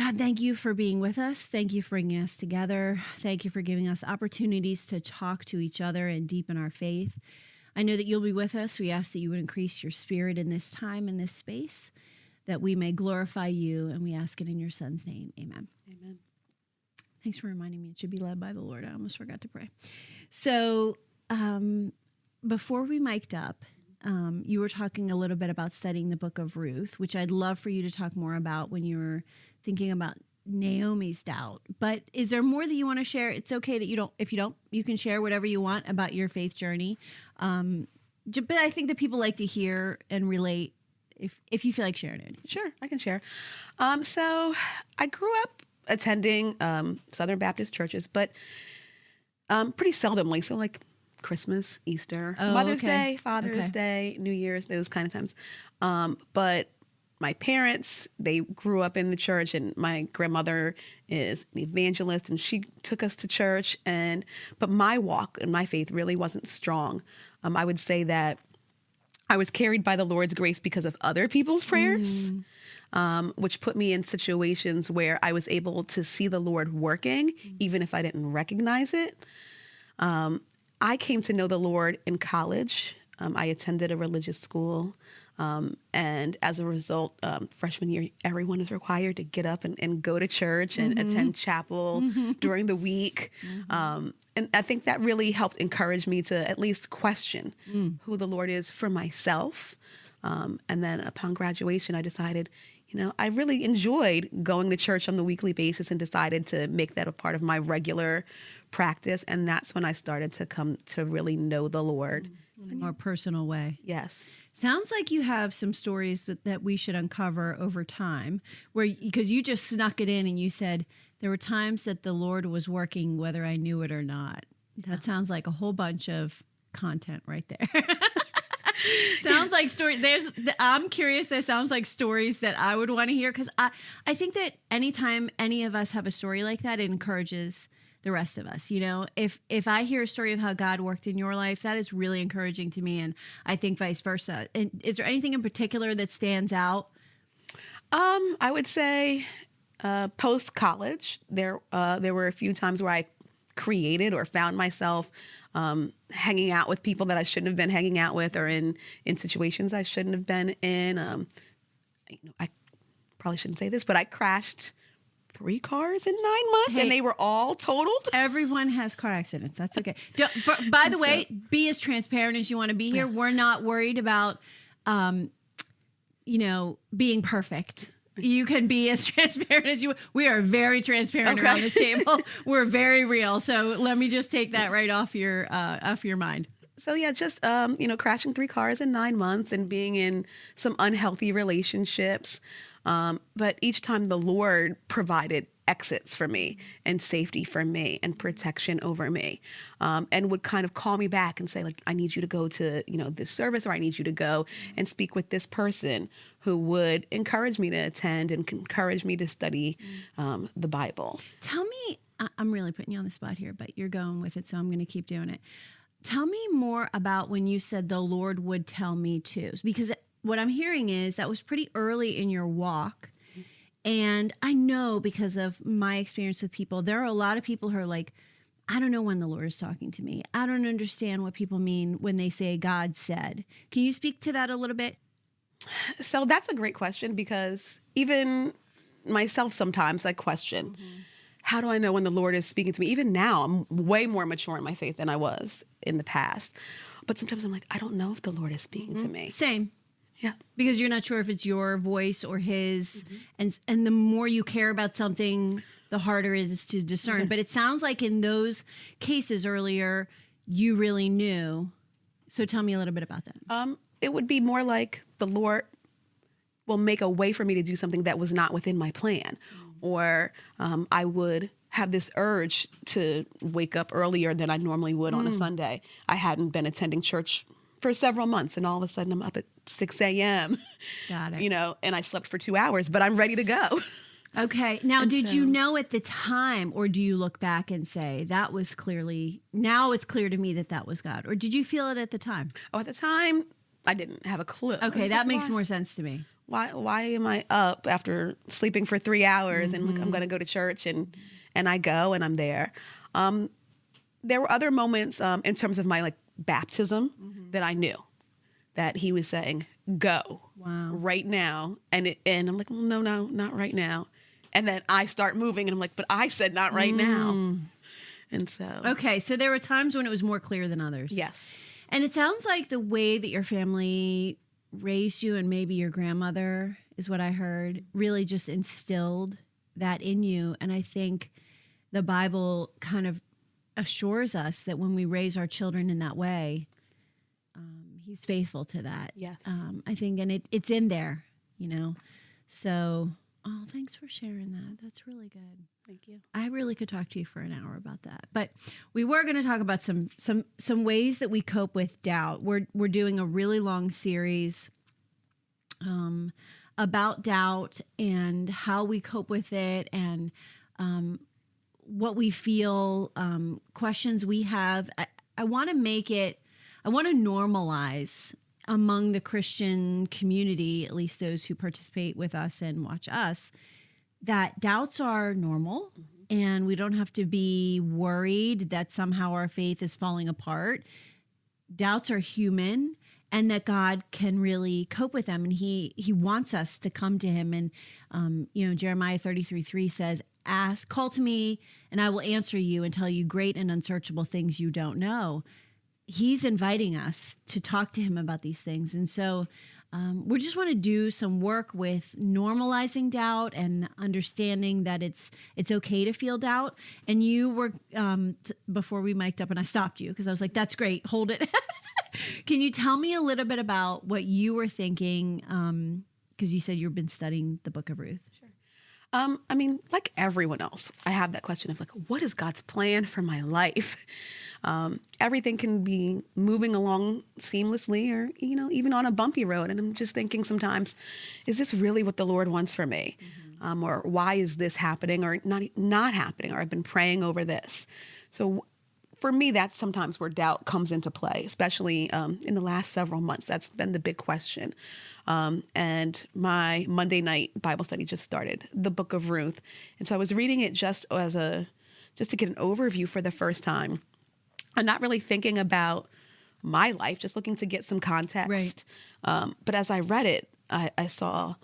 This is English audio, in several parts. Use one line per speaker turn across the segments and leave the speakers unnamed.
God, thank you for being with us. Thank you for bringing us together. Thank you for giving us opportunities to talk to each other and deepen our faith. I know that you'll be with us. We ask that you would increase your spirit in this time, in this space, that we may glorify you. And we ask it in your Son's name. Amen.
Amen.
Thanks for reminding me it should be led by the Lord. I almost forgot to pray. So before we mic'd up, you were talking a little bit about studying the book of Ruth, which I'd love for you to talk more about when you were thinking about Naomi's doubt. But is there more that you want to share? It's okay that you don't. If you don't, you can share whatever you want about your faith journey. But I think that people like to hear and relate if you feel like sharing it.
Sure, I can share. So I grew up attending Southern Baptist churches, but pretty seldomly. So like Christmas, Easter, Mother's Day, Father's Day, New Year's, those kind of times. But my parents, they grew up in the church, and my grandmother is an evangelist, and she took us to church. But my walk and my faith really wasn't strong. I would say that I was carried by the Lord's grace because of other people's prayers, which put me in situations where I was able to see the Lord working, even if I didn't recognize it. I came to know the Lord in college. I attended a religious school. And as a result, freshman year, everyone is required to get up and go to church and attend chapel during the week. And I think that really helped encourage me to at least question who the Lord is for myself. And then upon graduation, I decided, I really enjoyed going to church on the weekly basis and decided to make that a part of my regular practice. And that's when I started to come to really know the Lord.
In a more personal way.
Yes.
Sounds like you have some stories that we should uncover over time, because you just snuck it in and you said there were times that the Lord was working whether I knew it or not. That sounds like a whole bunch of content right there. Sounds like story. I'm curious. That sounds like stories that I would want to hear, because I think that anytime any of us have a story like that, it encourages the rest of us. If I hear a story of how God worked in your life, that is really encouraging to me, and I think vice versa. And is there anything in particular that stands out?
I would say post college, there were a few times where I created or found myself hanging out with people that I shouldn't have been hanging out with, or in situations I shouldn't have been in. I probably shouldn't say this, but I crashed 3 cars in 9 months, and they were all totaled.
Everyone has car accidents. That's okay. By the way, be as transparent as you want to be here. We're not worried about, being perfect. You can be as transparent as you. We are very transparent around this table. We're very real. So let me just take that right off your mind.
So yeah, just crashing 3 cars in 9 months and being in some unhealthy relationships. But each time the Lord provided exits for me and safety for me and protection over me, and would kind of call me back and say, like, I need you to go to, this service, or I need you to go and speak with this person, who would encourage me to attend and encourage me to study the Bible. Tell
me, I'm really putting you on the spot here, but you're going with it, so I'm going to keep doing it. Tell me more about when you said the Lord would tell me to, because what I'm hearing is that was pretty early in your walk. And I know, because of my experience with people, there are a lot of people who are like, I don't know when the Lord is talking to me. I don't understand what people mean when they say God said. Can you speak to that a little bit?
So that's a great question, because even myself, sometimes I question, how do I know when the Lord is speaking to me? Even now, I'm way more mature in my faith than I was in the past. But sometimes I'm like, I don't know if the Lord is speaking to me.
Same.
Yeah.
Because you're not sure if it's your voice or his. And the more you care about something, the harder it is to discern. But it sounds like in those cases earlier, you really knew. So tell me a little bit about that.
It would be more like the Lord will make a way for me to do something that was not within my plan. Or I would have this urge to wake up earlier than I normally would on a Sunday. I hadn't been attending church for several months, and all of a sudden I'm up at 6 a.m.
Got it.
And I slept for 2 hours, but I'm ready to go.
Okay. Now, did you know at the time, or do you look back and say, that was clearly, now it's clear to me that was God? Or did you feel it at the time?
Oh, at the time, I didn't have a clue.
Okay, that makes more sense to me.
why am I up after sleeping for 3 hours and I'm going to go to church and I go and I'm there. There were other moments in terms of my like baptism that I knew that he was saying, go right now. And I'm like, no, not right now. And then I start moving and I'm like, but I said not right now. And so.
Okay. So there were times when it was more clear than others.
Yes.
And it sounds like the way that your family raised you and maybe your grandmother is what I heard really just instilled that in you. And I think the Bible kind of assures us that when we raise our children in that way, he's faithful to that.
Yes.
I think, and it's in there, So, thanks for sharing that. That's really good.
Thank you.
I really could talk to you for an hour about that. But we were going to talk about some ways that we cope with doubt. We're doing a really long series about doubt and how we cope with it and what we feel, questions we have. I want to normalize among the Christian community, at least those who participate with us and watch us, that doubts are normal and we don't have to be worried that somehow our faith is falling apart. Doubts are human and that God can really cope with them. And he wants us to come to him. And, Jeremiah 33:3 says, call to me and I will answer you and tell you great and unsearchable things you don't know. He's inviting us to talk to him about these things. And so we just want to do some work with normalizing doubt and understanding that it's okay to feel doubt. And you were, before we mic'd up and I stopped you because I was like, that's great, hold it. Can you tell me a little bit about what you were thinking? Because you said you've been studying the book of Ruth.
Sure. Like everyone else, I have that question of like, what is God's plan for my life? Everything can be moving along seamlessly or, even on a bumpy road. And I'm just thinking sometimes, is this really what the Lord wants for me? Or why is this happening or not happening? Or I've been praying over this. So for me, that's sometimes where doubt comes into play, especially in the last several months. That's been the big question. And my Monday night Bible study just started, the book of Ruth. And so I was reading it just to get an overview for the first time. I'm not really thinking about my life, just looking to get some context. Right. But as I read it, I saw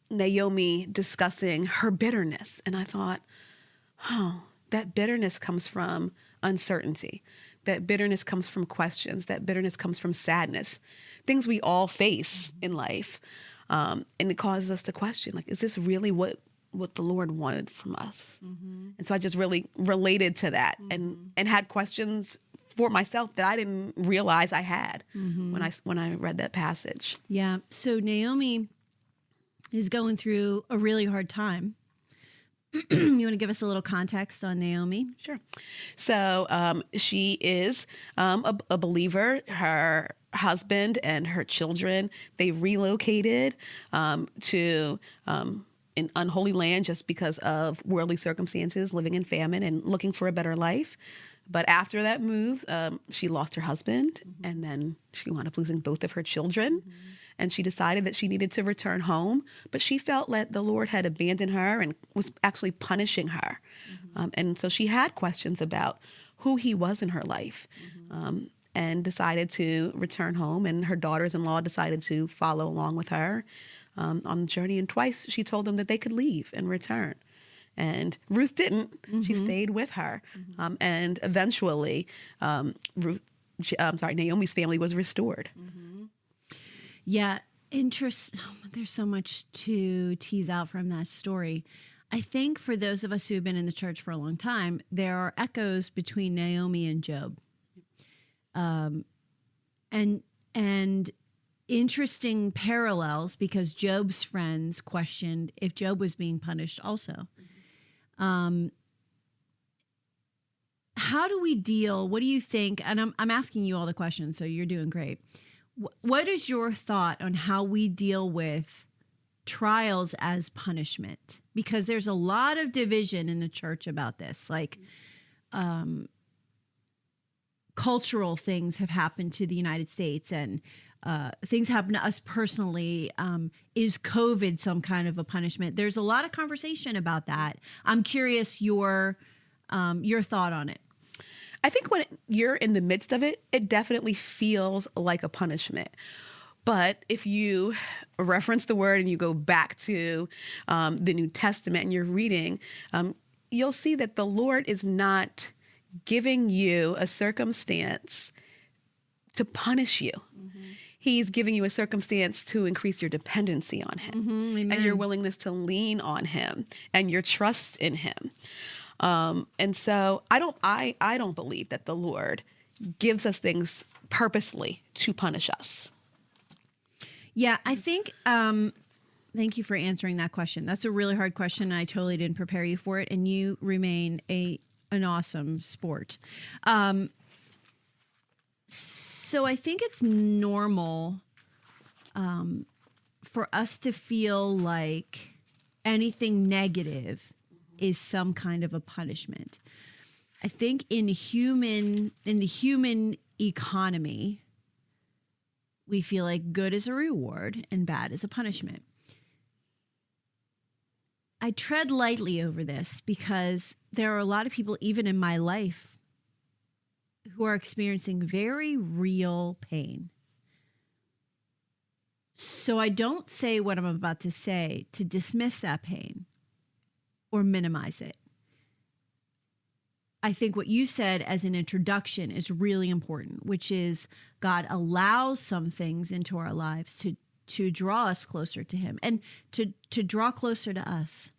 Naomi discussing her bitterness. And I thought, that bitterness comes from uncertainty. That bitterness comes from questions. That bitterness comes from sadness, things we all face in life. And it causes us to question, like, is this really what the Lord wanted from us? And so I just really related to that and had questions for myself that I didn't realize I had when I read that passage.
Yeah. So Naomi is going through a really hard time. You want to give us a little context on Naomi?
Sure. So she is a believer. Her husband and her children, they relocated to an unholy land just because of worldly circumstances, living in famine and looking for a better life. But after that move, she lost her husband and then she wound up losing both of her children. And she decided that she needed to return home, but she felt that the Lord had abandoned her and was actually punishing her. And so she had questions about who he was in her life and decided to return home. And her daughters-in-law decided to follow along with her on the journey. And twice she told them that they could leave and return. And Ruth didn't. She stayed with her. And eventually, Naomi's family was restored.
Yeah, there's so much to tease out from that story. I think for those of us who've been in the church for a long time, there are echoes between Naomi and Job. And interesting parallels because Job's friends questioned if Job was being punished also. How do we deal? What do you think? And I'm asking you all the questions, so you're doing great. What is your thought on how we deal with trials as punishment? Because there's a lot of division in the church about this. Like, cultural things have happened to the United States, and things happen to us personally. Is COVID some kind of a punishment? There's a lot of conversation about that. I'm curious your thought on it.
I think when you're in the midst of it, it definitely feels like a punishment. But if you reference the word and you go back to the New Testament and you're reading, you'll see that the Lord is not giving you a circumstance to punish you. Mm-hmm. He's giving you a circumstance to increase your dependency on him, mm-hmm, and your willingness to lean on him and your trust in him. And so I don't believe that the Lord gives us things purposely to punish us.
Yeah, I think, thank you for answering that question. That's a really hard question, and I totally didn't prepare you for it, and you remain an awesome sport. So I think it's normal for us to feel like anything negative is some kind of a punishment. I think in the human economy, we feel like good is a reward and bad is a punishment. I tread lightly over this because there are a lot of people, even in my life, who are experiencing very real pain. So I don't say what I'm about to say to dismiss that pain or minimize it. I think what you said as an introduction is really important, which is God allows some things into our lives to draw us closer to him and to draw closer to us.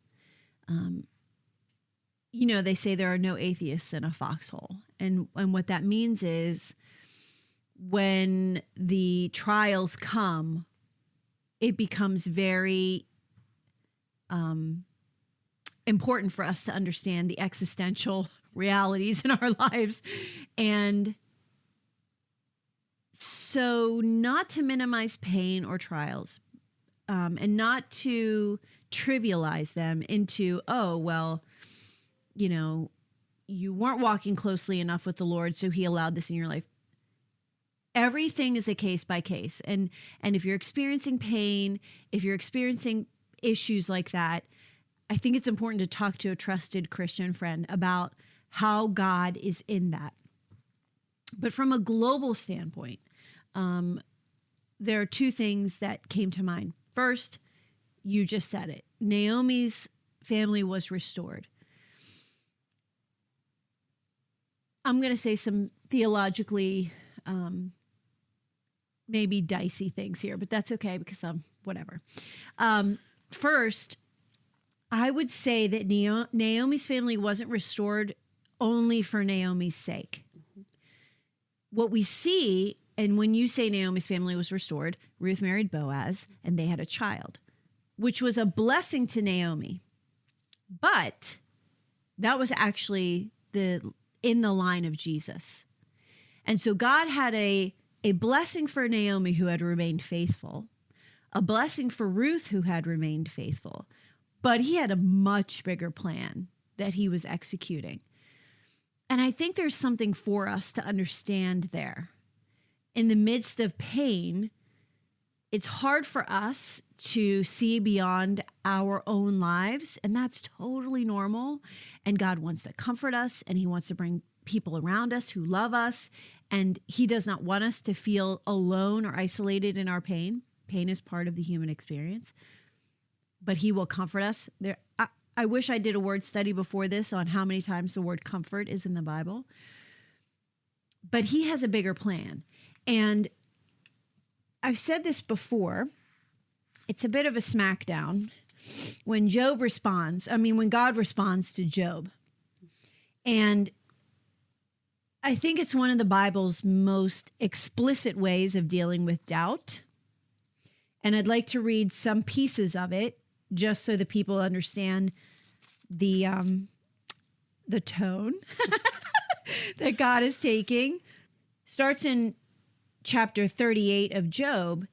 They say there are no atheists in a foxhole. And what that means is when the trials come, it becomes very important for us to understand the existential realities in our lives. And so not to minimize pain or trials, and not to trivialize them into, oh, well, you weren't walking closely enough with the Lord, so he allowed this in your life. Everything is a case by case. And if you're experiencing pain, if you're experiencing issues like that, I think it's important to talk to a trusted Christian friend about how God is in that. But from a global standpoint, there are two things that came to mind. First, you just said it. Naomi's family was restored. I'm going to say some theologically maybe dicey things here, but that's okay because whatever. First, I would say that Naomi's family wasn't restored only for Naomi's sake. Mm-hmm. What we see, and when you say Naomi's family was restored, Ruth married Boaz and they had a child, which was a blessing to Naomi. But that was actually in the line of Jesus. And so God had a blessing for Naomi who had remained faithful, a blessing for Ruth who had remained faithful, but he had a much bigger plan that he was executing. And I think there's something for us to understand there. In the midst of pain, it's hard for us to see beyond our own lives, and that's totally normal. And God wants to comfort us, and he wants to bring people around us who love us, and he does not want us to feel alone or isolated in our pain. Pain is part of the human experience, but he will comfort us. I wish I did a word study before this on how many times the word comfort is in the Bible, but he has a bigger plan. And I've said this before. It's a bit of a smackdown when God responds to Job. And I think it's one of the Bible's most explicit ways of dealing with doubt. And I'd like to read some pieces of it just so that people understand the tone that God is taking. Starts in chapter 38 of Job.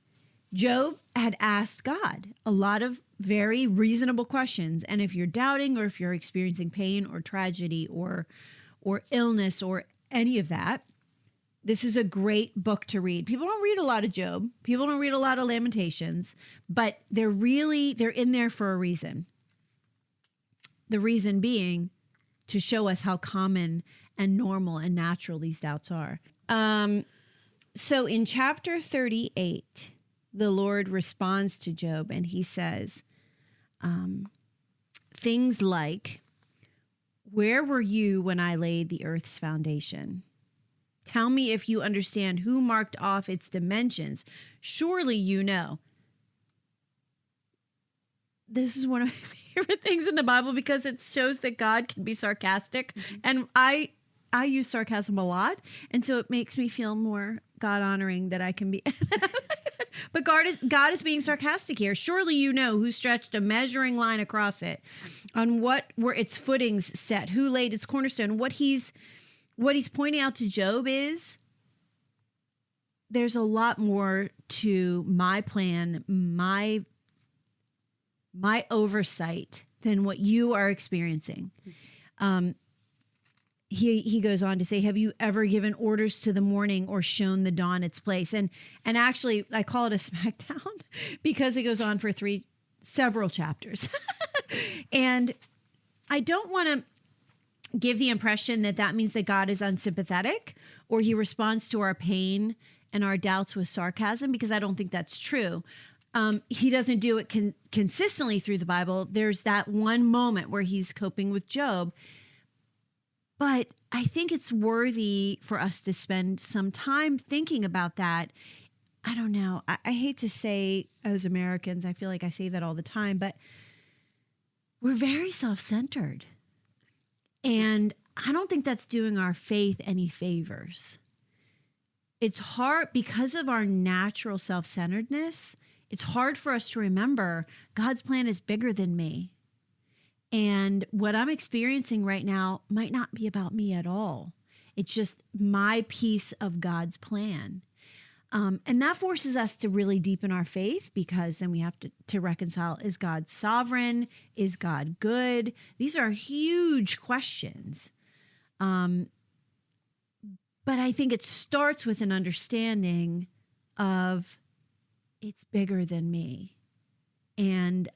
Job had asked God a lot of very reasonable questions. And if you're doubting or if you're experiencing pain or tragedy or illness or any of that, This is a great book to read. People don't read a lot of Job. People don't read a lot of Lamentations, but they're in there for a reason. The reason being to show us how common and normal and natural these doubts are. So in chapter 38, the Lord responds to Job and he says things like, "Where were you when I laid the earth's foundation? Tell me if you understand who marked off its dimensions. Surely you know." This is one of my favorite things in the Bible because it shows that God can be sarcastic. Mm-hmm. And I use sarcasm a lot. And so it makes me feel more God honoring that I can be. But God is being sarcastic here. "Surely you know who stretched a measuring line across it, on what were its footings set, who laid its cornerstone." What he's pointing out to Job is there's a lot more to my plan, my oversight than what you are experiencing. He goes on to say, "Have you ever given orders to the morning or shown the dawn its place?" And actually, I call it a smackdown because it goes on for several chapters. And I don't want to give the impression that means that God is unsympathetic or he responds to our pain and our doubts with sarcasm, because I don't think that's true. He doesn't do it consistently through the Bible. There's that one moment where he's coping with Job. But I think it's worthy for us to spend some time thinking about that. I don't know. I hate to say, as Americans, I feel like I say that all the time, but we're very self-centered. And I don't think that's doing our faith any favors. It's hard because of our natural self-centeredness. It's hard for us to remember God's plan is bigger than me. And what I'm experiencing right now might not be about me at all. It's just my piece of God's plan. And that forces us to really deepen our faith, because then we have to reconcile, is God sovereign? Is God good? These are huge questions. But I think it starts with an understanding of it's bigger than me. And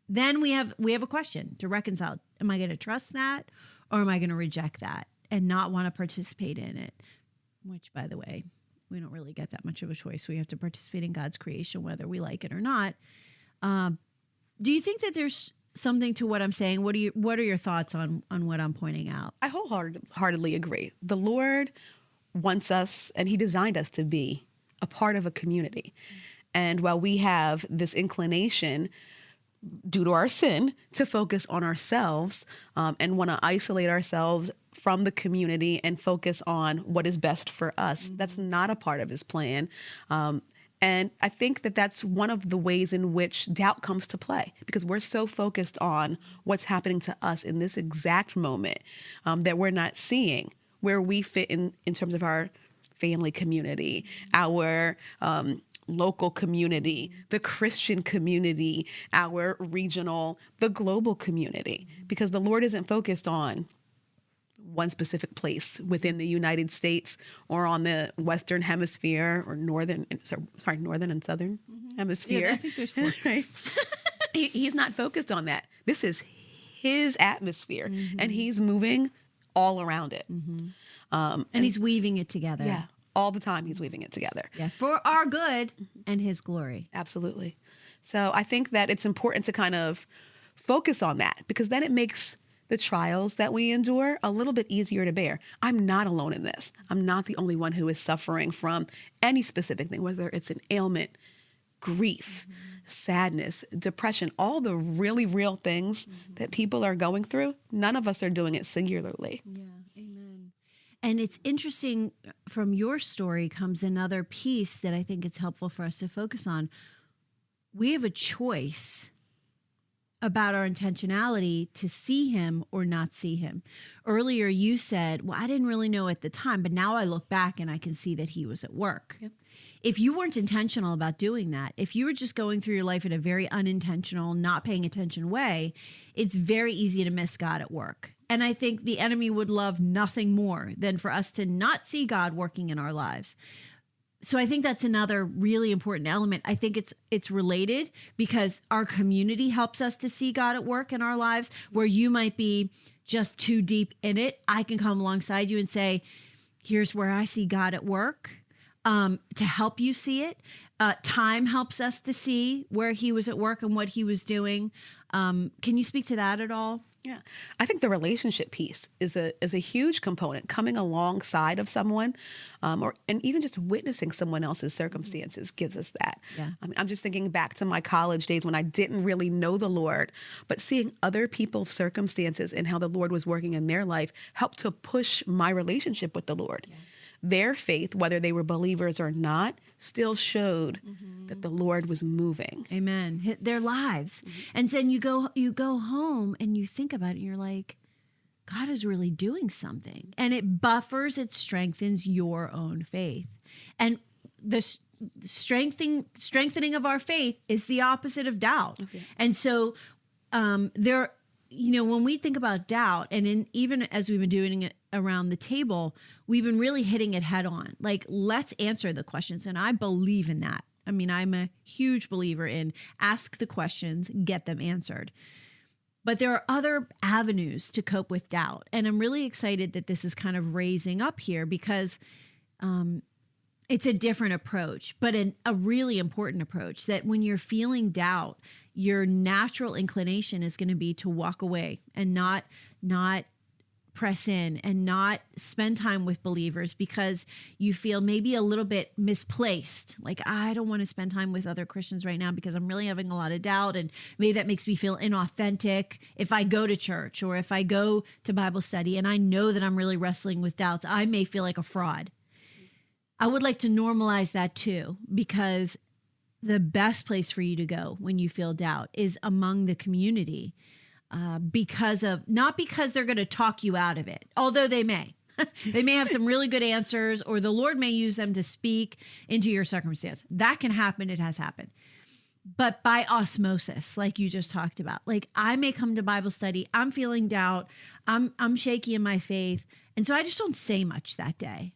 then we have a question to reconcile. Am I going to trust that, or am I going to reject that and not want to participate in it? Which, by the way, we don't really get that much of a choice. We have to participate in God's creation, whether we like it or not. Do you think that there's something to what I'm saying? What are your thoughts on what I'm pointing out?
I wholeheartedly agree. The Lord wants us, and he designed us to be a part of a community. And while we have this inclination due to our sin to focus on ourselves and want to isolate ourselves from the community and focus on what is best for us, that's not a part of his plan. And I think that's one of the ways in which doubt comes to play, because we're so focused on what's happening to us in this exact moment that we're not seeing where we fit in terms of our family community, our local community, the Christian community, our regional, the global community, because the Lord isn't focused on one specific place within the United States or on the Western Hemisphere or northern and southern hemisphere.
Yeah, I think there's four.
Right? He's not focused on that. This is his atmosphere, and he's moving all around it.
And he's weaving it together.
Yeah. All the time he's weaving it together.
Yeah, for our good and his glory.
Absolutely. So I think that it's important to kind of focus on that, because then it makes the trials that we endure a little bit easier to bear. I'm not alone in this. I'm not the only one who is suffering from any specific thing, whether it's an ailment, grief, sadness, depression, all the really real things that people are going through. None of us are doing it singularly.
Yeah, amen. And it's interesting, from your story comes another piece that I think it's helpful for us to focus on. We have a choice about our intentionality to see him or not see him. Earlier you said, well, I didn't really know at the time, but now I look back and I can see that he was at work. Yep. If you weren't intentional about doing that, if you were just going through your life in a very unintentional, not paying attention way, it's very easy to miss God at work. And I think the enemy would love nothing more than for us to not see God working in our lives. So I think that's another really important element. I think it's related because our community helps us to see God at work in our lives, where you might be just too deep in it. I can come alongside you and say, here's where I see God at work, to help you see it. Time helps us to see where he was at work and what he was doing. Can you speak to that at all?
Yeah, I think the relationship piece is a huge component. Coming alongside of someone, and even just witnessing someone else's circumstances gives us that.
Yeah.
I mean, I'm just thinking back to my college days when I didn't really know the Lord, but seeing other people's circumstances and how the Lord was working in their life helped to push my relationship with the Lord. Yeah. Their faith, whether they were believers or not, still showed that the Lord was moving.
Amen. Their lives. And then you go home and you think about it and you're like, God is really doing something. And it buffers, it strengthens your own faith. And the strengthening of our faith is the opposite of doubt. Okay. And so when we think about doubt, and even as we've been doing it around the table, we've been really hitting it head on. Like, let's answer the questions. And I believe in that. I mean, I'm a huge believer in ask the questions, get them answered. But there are other avenues to cope with doubt. And I'm really excited that this is kind of raising up here because it's a different approach, but a really important approach, that when you're feeling doubt, your natural inclination is going to be to walk away and not press in and not spend time with believers because you feel maybe a little bit misplaced. Like, I don't want to spend time with other Christians right now because I'm really having a lot of doubt. And maybe that makes me feel inauthentic if I go to church or if I go to Bible study and I know that I'm really wrestling with doubts, I may feel like a fraud. I would like to normalize that too, because the best place for you to go when you feel doubt is among the community. Not because they're going to talk you out of it, although they may. They may have some really good answers, or the Lord may use them to speak into your circumstance. That can happen. It has happened. But by osmosis, like you just talked about, like I may come to Bible study, I'm feeling doubt, I'm shaky in my faith, and so I just don't say much that day.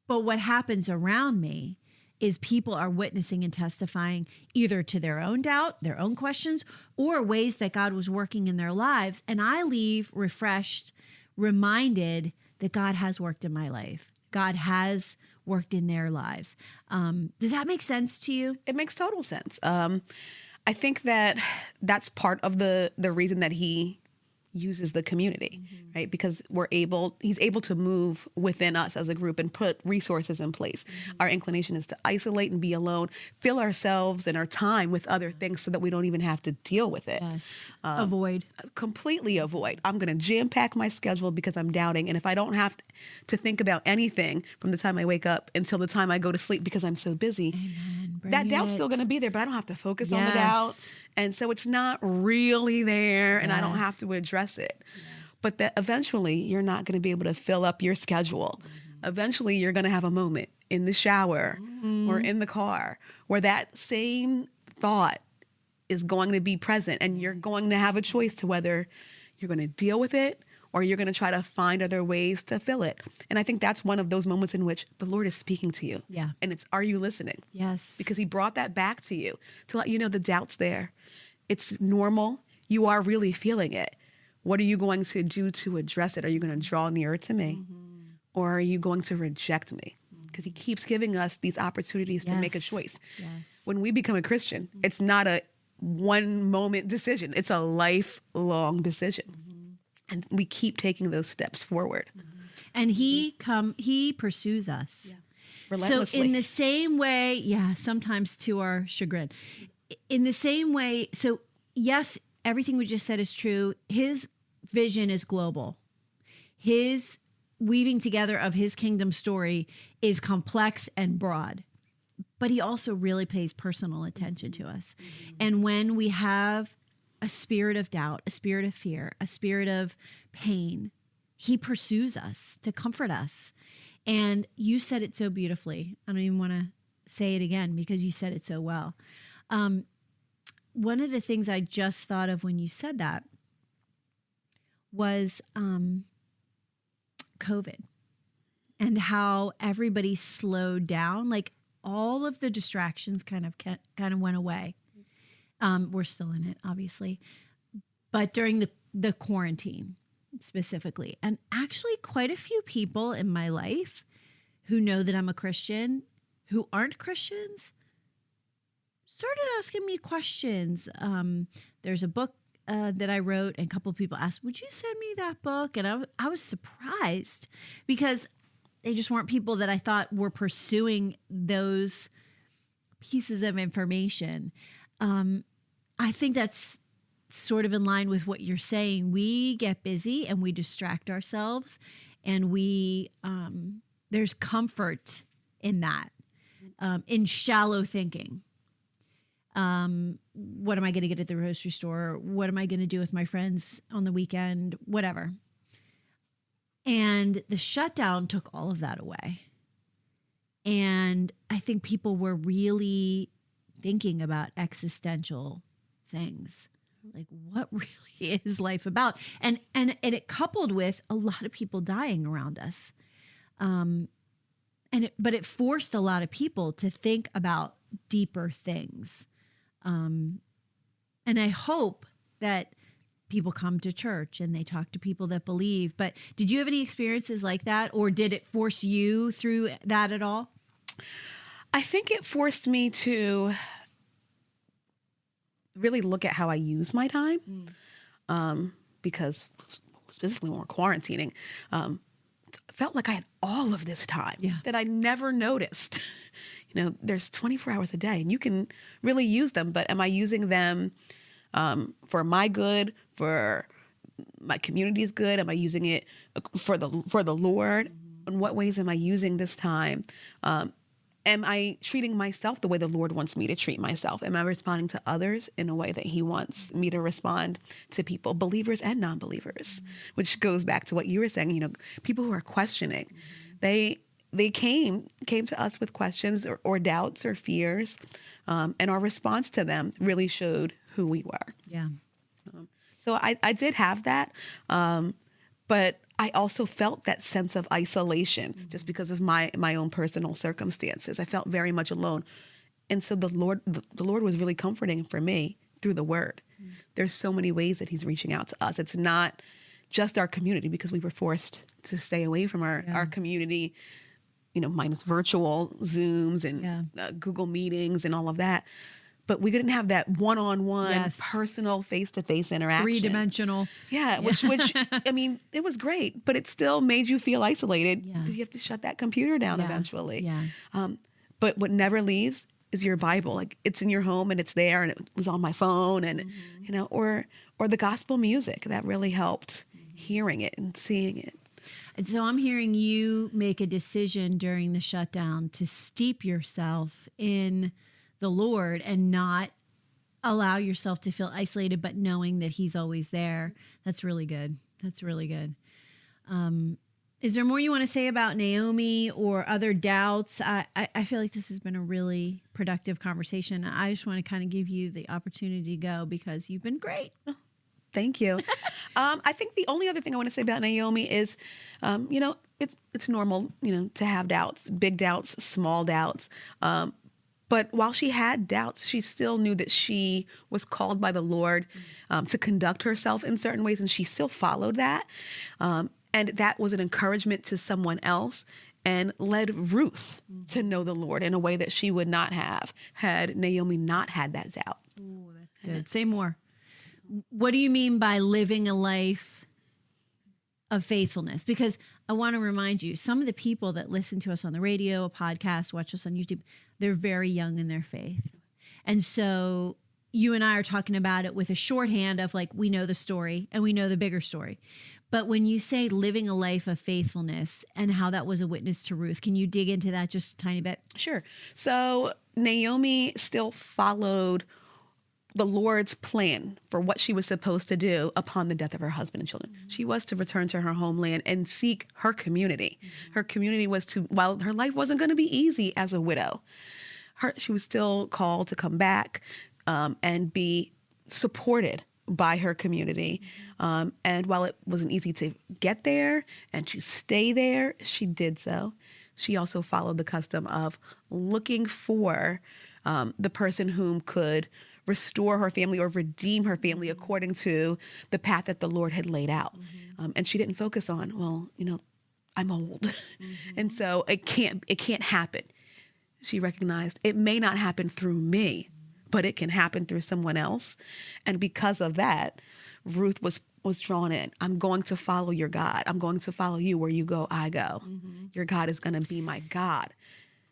But what happens around me is people are witnessing and testifying either to their own doubt, their own questions, or ways that God was working in their lives. And I leave refreshed, reminded that God has worked in my life. God has worked in their lives. Does that make sense to you?
It makes total sense. I think that's part of the reason that he uses the community, right? Because he's able to move within us as a group and put resources in place. Our inclination is to isolate and be alone, fill ourselves and our time with other things so that we don't even have to deal with it.
Yes.
Completely avoid. I'm going to jam pack my schedule because I'm doubting. And if I don't have to think about anything from the time I wake up until the time I go to sleep because I'm so busy, that doubt's still going to be there, but I don't have to focus on the doubt. And so it's not really there and I don't have to address it. But that eventually you're not going to be able to fill up your schedule. Eventually you're going to have a moment in the shower or in the car where that same thought is going to be present, and you're going to have a choice to whether you're going to deal with it or you're going to try to find other ways to fill it. And I think that's one of those moments in which the Lord is speaking to you.
Yeah.
And are you listening?
Yes.
Because he brought that back to you to let you know the doubt's there. It's normal. You are really feeling it. What are you going to do to address it? Are you going to draw nearer to me? Or are you going to reject me? Because he keeps giving us these opportunities to make a choice.
Yes.
When we become a Christian, it's not a one moment decision. It's a lifelong decision. And we keep taking those steps forward.
And he pursues us.
Relentlessly.
So in the same way, sometimes to our chagrin. In the same way, so yes, everything we just said is true. His vision is global. His weaving together of his kingdom story is complex and broad. But he also really pays personal attention to us. And when we have a spirit of doubt, a spirit of fear, a spirit of pain, he pursues us to comfort us. And you said it so beautifully. I don't even want to say it again because you said it so well. One of the things I just thought of when you said that was COVID and how everybody slowed down. Like all of the distractions kind of went away. We're still in it, obviously, but during the quarantine specifically, and actually quite a few people in my life who know that I'm a Christian, who aren't Christians, started asking me questions. There's a book that I wrote, and a couple of people asked, would you send me that book? And I was surprised because they just weren't people that I thought were pursuing those pieces of information. I think that's sort of in line with what you're saying. We get busy and we distract ourselves, and there's comfort in that, in shallow thinking. What am I going to get at the grocery store? What am I going to do with my friends on the weekend? Whatever. And the shutdown took all of that away. And I think people were really thinking about existential things. Like, what really is life about? And it coupled with a lot of people dying around us. But it forced a lot of people to think about deeper things. And I hope that people come to church and they talk to people that believe. But did you have any experiences like that, or did it force you through that at all?
I think it forced me to really look at how I use my time, because specifically when we're quarantining, it felt like I had all of this time that I never noticed. There's 24 hours a day, and you can really use them, but am I using them for my good, for my community's good? Am I using it for the Lord? In what ways am I using this time? Am I treating myself the way the Lord wants me to treat myself? Am I responding to others in a way that he wants me to respond to people, believers and non-believers? Which goes back to what you were saying, people who are questioning, they came to us with questions or doubts or fears, and our response to them really showed who we were.
Yeah.
So I did have that, but I also felt that sense of isolation just because of my own personal circumstances. I felt very much alone. And so the Lord was really comforting for me through the word. There's so many ways that he's reaching out to us. It's not just our community, because we were forced to stay away from our community, minus virtual Zooms and Google meetings and all of that. But we didn't have that one-on-one personal face-to-face interaction.
Three-dimensional.
Yeah, which I mean, it was great, but it still made you feel isolated because you have to shut that computer down eventually.
Yeah.
But what never leaves is your Bible. Like, it's in your home and it's there, and it was on my phone, and or the gospel music that really helped hearing it and seeing it.
And so I'm hearing you make a decision during the shutdown to steep yourself in the Lord and not allow yourself to feel isolated, but knowing that he's always there. That's really good. That's really good. Is there more you want to say about Naomi or other doubts? I feel like this has been a really productive conversation. I just want to kind of give you the opportunity to go because you've been great.
Thank you. I think the only other thing I want to say about Naomi is, it's normal, to have doubts, big doubts, small doubts. But while she had doubts, she still knew that she was called by the Lord to conduct herself in certain ways, and she still followed that. And that was an encouragement to someone else and led Ruth to know the Lord in a way that she would not have had Naomi not had that doubt.
Oh, that's good. Say more. What do you mean by living a life of faithfulness? Because I want to remind you, some of the people that listen to us on the radio, a podcast, watch us on YouTube, they're very young in their faith. And so you and I are talking about it with a shorthand of like, we know the story and we know the bigger story. But when you say living a life of faithfulness and how that was a witness to Ruth, can you dig into that just a tiny bit?
Sure. So Naomi still followed the Lord's plan for what she was supposed to do upon the death of her husband and children. She was to return to her homeland and seek her community. Her community was while her life wasn't going to be easy as a widow, she was still called to come back and be supported by her community. And while it wasn't easy to get there and to stay there, she did so. She also followed the custom of looking for the person whom could restore her family or redeem her family according to the path that the Lord had laid out. And she didn't focus on, well, I'm old. And so it can't happen. She recognized it may not happen through me, but it can happen through someone else. And because of that, Ruth was drawn in. I'm going to follow your God. I'm going to follow you. Where you go, I go. Your God is going to be my God.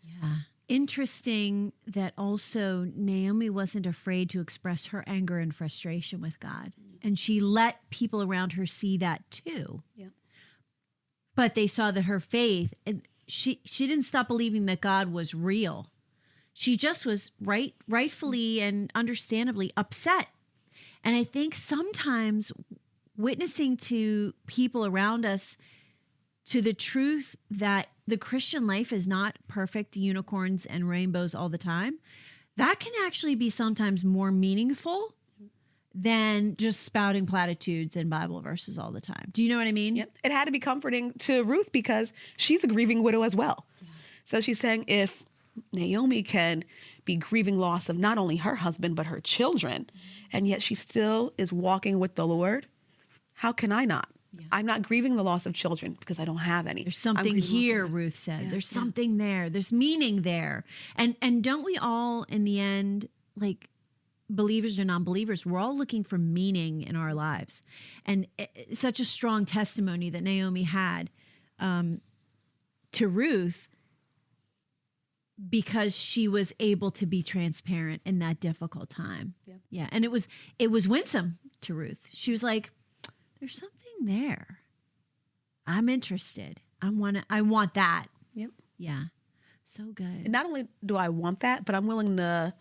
Yeah. Interesting that also Naomi wasn't afraid to express her anger and frustration with God. And she let people around her see that too.
Yeah.
But they saw that her faith, and she didn't stop believing that God was real. She just was rightfully and understandably upset. And I think sometimes witnessing to people around us to the truth that the Christian life is not perfect unicorns and rainbows all the time, that can actually be sometimes more meaningful than just spouting platitudes and Bible verses all the time. Do you know what I mean?
Yep. It had to be comforting to Ruth because she's a grieving widow as well. Yeah. So she's saying if Naomi can be grieving loss of not only her husband, but her children, and yet she still is walking with the Lord, how can I not? Yeah. I'm not grieving the loss of children because I don't have any.
There's something here, Ruth said. Yeah. There's something there. There's meaning there. And don't we all, in the end, like believers or non-believers, we're all looking for meaning in our lives. And such a strong testimony that Naomi had to Ruth because she was able to be transparent in that difficult time. Yep. Yeah. And it was winsome to Ruth. She was like, there's something there. I'm interested. I want that.
Yep.
Yeah. So good.
And not only do I want that, but I'm willing to,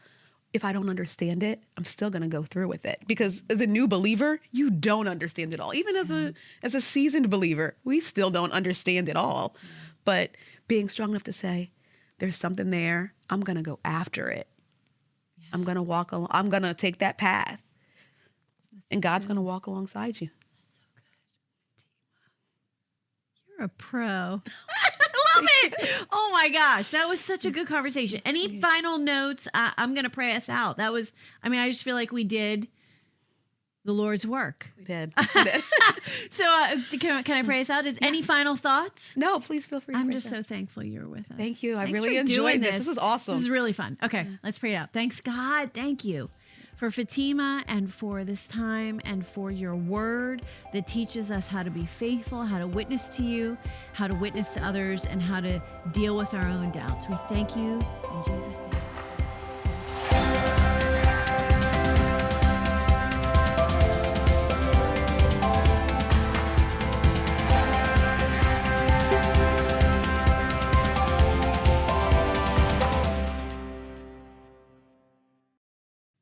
if I don't understand it, I'm still going to go through with it. Because as a new believer, you don't understand it all. Even as a seasoned believer, we still don't understand it all. Yeah. But being strong enough to say, there's something there. I'm going to go after it. Yeah. I'm going to walk along. I'm going to take that path. And God's going to walk alongside you.
You're a pro. I love it. Oh my gosh. That was such a good conversation. Any final notes? I'm going to pray us out. I just feel like we did the Lord's work.
We did.
So can I pray us out? Any final thoughts?
No, please feel free.
I'm just so thankful you're with us.
Thank you. I really enjoyed this. This was awesome.
This is really fun. Okay, let's pray it out. Thanks, God. Thank you for Fatima and for this time and for your word that teaches us how to be faithful, how to witness to you, how to witness to others, and how to deal with our own doubts. We thank you in Jesus' name.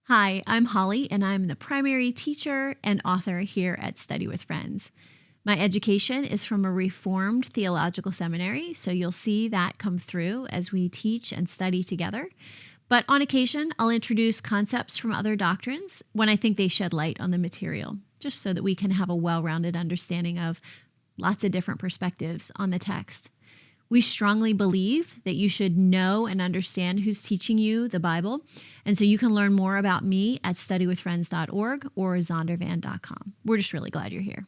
Hi, I'm Holly, and I'm the primary teacher and author here at Study with Friends. My education is from a Reformed theological seminary, so you'll see that come through as we teach and study together. But on occasion, I'll introduce concepts from other doctrines when I think they shed light on the material, just so that we can have a well-rounded understanding of lots of different perspectives on the text. We strongly believe that you should know and understand who's teaching you the Bible. And so you can learn more about me at studywithfriends.org or zondervan.com. We're just really glad you're here.